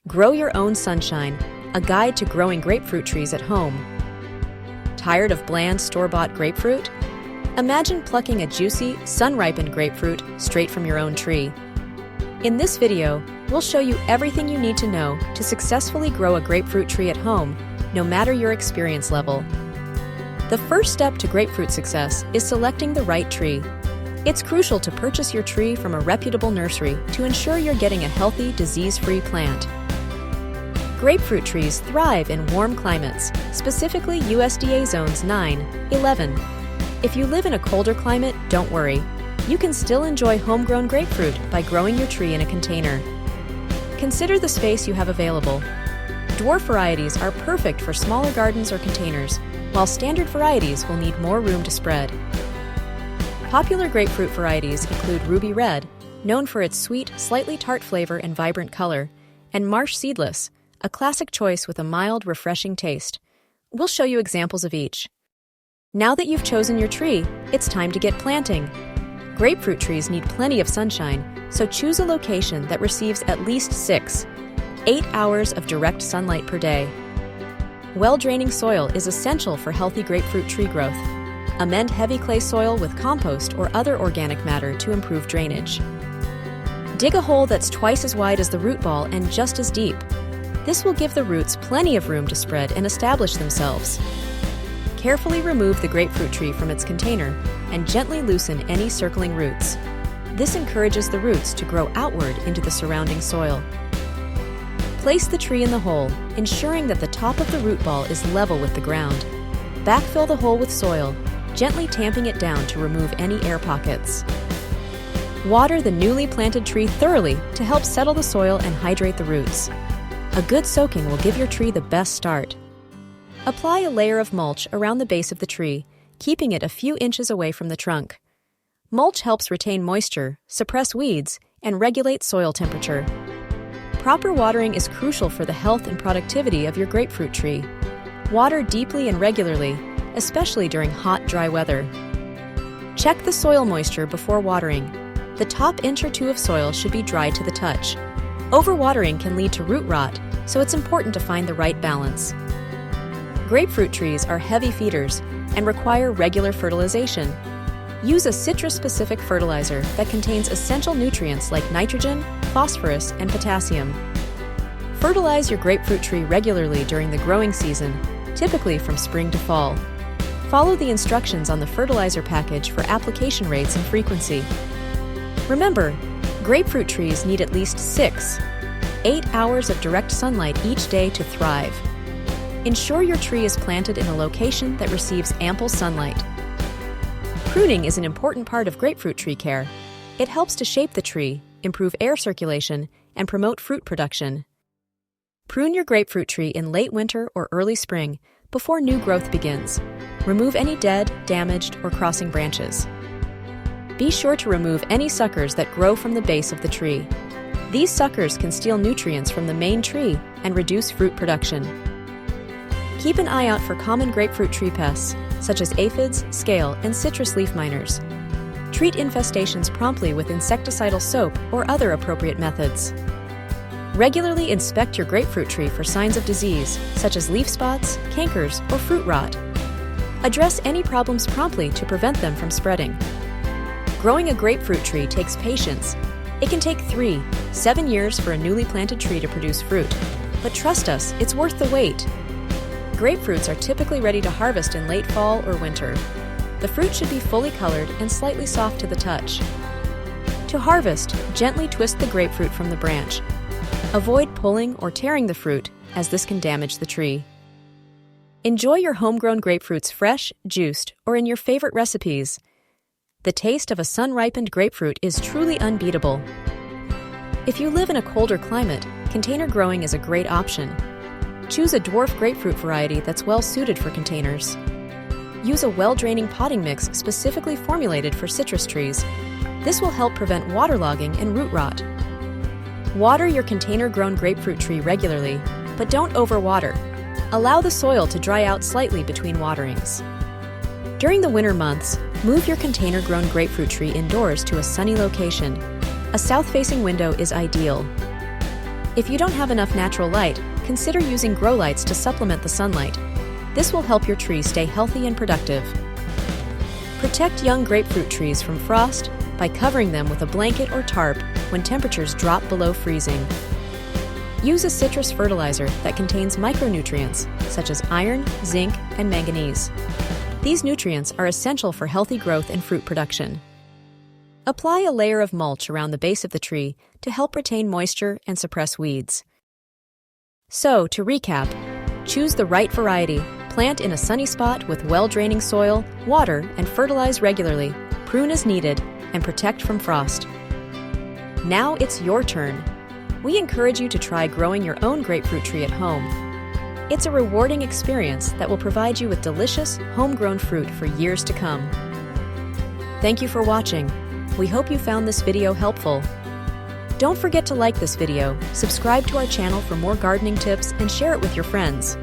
Grow Your Own Sunshine, a guide to growing grapefruit trees at home. Tired of bland store-bought grapefruit? Imagine plucking a juicy, sun-ripened grapefruit straight from your own tree. In this video, we'll show you everything you need to know to successfully grow a grapefruit tree at home, no matter your experience level. The first step to grapefruit success is selecting the right tree. It's crucial to purchase your tree from a reputable nursery to ensure you're getting a healthy, disease-free plant. Grapefruit trees thrive in warm climates, specifically USDA zones 9, 11. If you live in a colder climate, don't worry. You can still enjoy homegrown grapefruit by growing your tree in a container. Consider the space you have available. Dwarf varieties are perfect for smaller gardens or containers, while standard varieties will need more room to spread. Popular grapefruit varieties include Ruby Red, known for its sweet, slightly tart flavor and vibrant color, and Marsh Seedless, a classic choice with a mild, refreshing taste. We'll show you examples of each. Now that you've chosen your tree, it's time to get planting. Grapefruit trees need plenty of sunshine, so choose a location that receives at least 8 hours of direct sunlight per day. Well-draining soil is essential for healthy grapefruit tree growth. Amend heavy clay soil with compost or other organic matter to improve drainage. Dig a hole that's twice as wide as the root ball and just as deep. This will give the roots plenty of room to spread and establish themselves. Carefully remove the grapefruit tree from its container and gently loosen any circling roots. This encourages the roots to grow outward into the surrounding soil. Place the tree in the hole, ensuring that the top of the root ball is level with the ground. Backfill the hole with soil, gently tamping it down to remove any air pockets. Water the newly planted tree thoroughly to help settle the soil and hydrate the roots. A good soaking will give your tree the best start. Apply a layer of mulch around the base of the tree, keeping it a few inches away from the trunk. Mulch helps retain moisture, suppress weeds, and regulate soil temperature. Proper watering is crucial for the health and productivity of your grapefruit tree. Water deeply and regularly, especially during hot, dry weather. Check the soil moisture before watering. The top inch or two of soil should be dry to the touch. Overwatering can lead to root rot, so it's important to find the right balance. Grapefruit trees are heavy feeders and require regular fertilization. Use a citrus-specific fertilizer that contains essential nutrients like nitrogen, phosphorus, and potassium. Fertilize your grapefruit tree regularly during the growing season, typically from spring to fall. Follow the instructions on the fertilizer package for application rates and frequency. Remember, grapefruit trees need at least 8 hours of direct sunlight each day to thrive. Ensure your tree is planted in a location that receives ample sunlight. Pruning is an important part of grapefruit tree care. It helps to shape the tree, improve air circulation, and promote fruit production. Prune your grapefruit tree in late winter or early spring before new growth begins. Remove any dead, damaged, or crossing branches. Be sure to remove any suckers that grow from the base of the tree. These suckers can steal nutrients from the main tree and reduce fruit production. Keep an eye out for common grapefruit tree pests, such as aphids, scale, and citrus leaf miners. Treat infestations promptly with insecticidal soap or other appropriate methods. Regularly inspect your grapefruit tree for signs of disease, such as leaf spots, cankers, or fruit rot. Address any problems promptly to prevent them from spreading. Growing a grapefruit tree takes patience. It can take 7 years for a newly planted tree to produce fruit. But trust us, it's worth the wait. Grapefruits are typically ready to harvest in late fall or winter. The fruit should be fully colored and slightly soft to the touch. To harvest, gently twist the grapefruit from the branch. Avoid pulling or tearing the fruit, as this can damage the tree. Enjoy your homegrown grapefruits fresh, juiced, or in your favorite recipes. The taste of a sun-ripened grapefruit is truly unbeatable. If you live in a colder climate, container growing is a great option. Choose a dwarf grapefruit variety that's well-suited for containers. Use a well-draining potting mix specifically formulated for citrus trees. This will help prevent waterlogging and root rot. Water your container-grown grapefruit tree regularly, but don't overwater. Allow the soil to dry out slightly between waterings. During the winter months, move your container-grown grapefruit tree indoors to a sunny location. A south-facing window is ideal. If you don't have enough natural light, consider using grow lights to supplement the sunlight. This will help your tree stay healthy and productive. Protect young grapefruit trees from frost by covering them with a blanket or tarp when temperatures drop below freezing. Use a citrus fertilizer that contains micronutrients such as iron, zinc, and manganese. These nutrients are essential for healthy growth and fruit production. Apply a layer of mulch around the base of the tree to help retain moisture and suppress weeds. So, to recap, choose the right variety, plant in a sunny spot with well-draining soil, water, and fertilize regularly, prune as needed, and protect from frost. Now it's your turn. We encourage you to try growing your own grapefruit tree at home. It's a rewarding experience that will provide you with delicious, homegrown fruit for years to come. Thank you for watching. We hope you found this video helpful. Don't forget to like this video, subscribe to our channel for more gardening tips, and share it with your friends.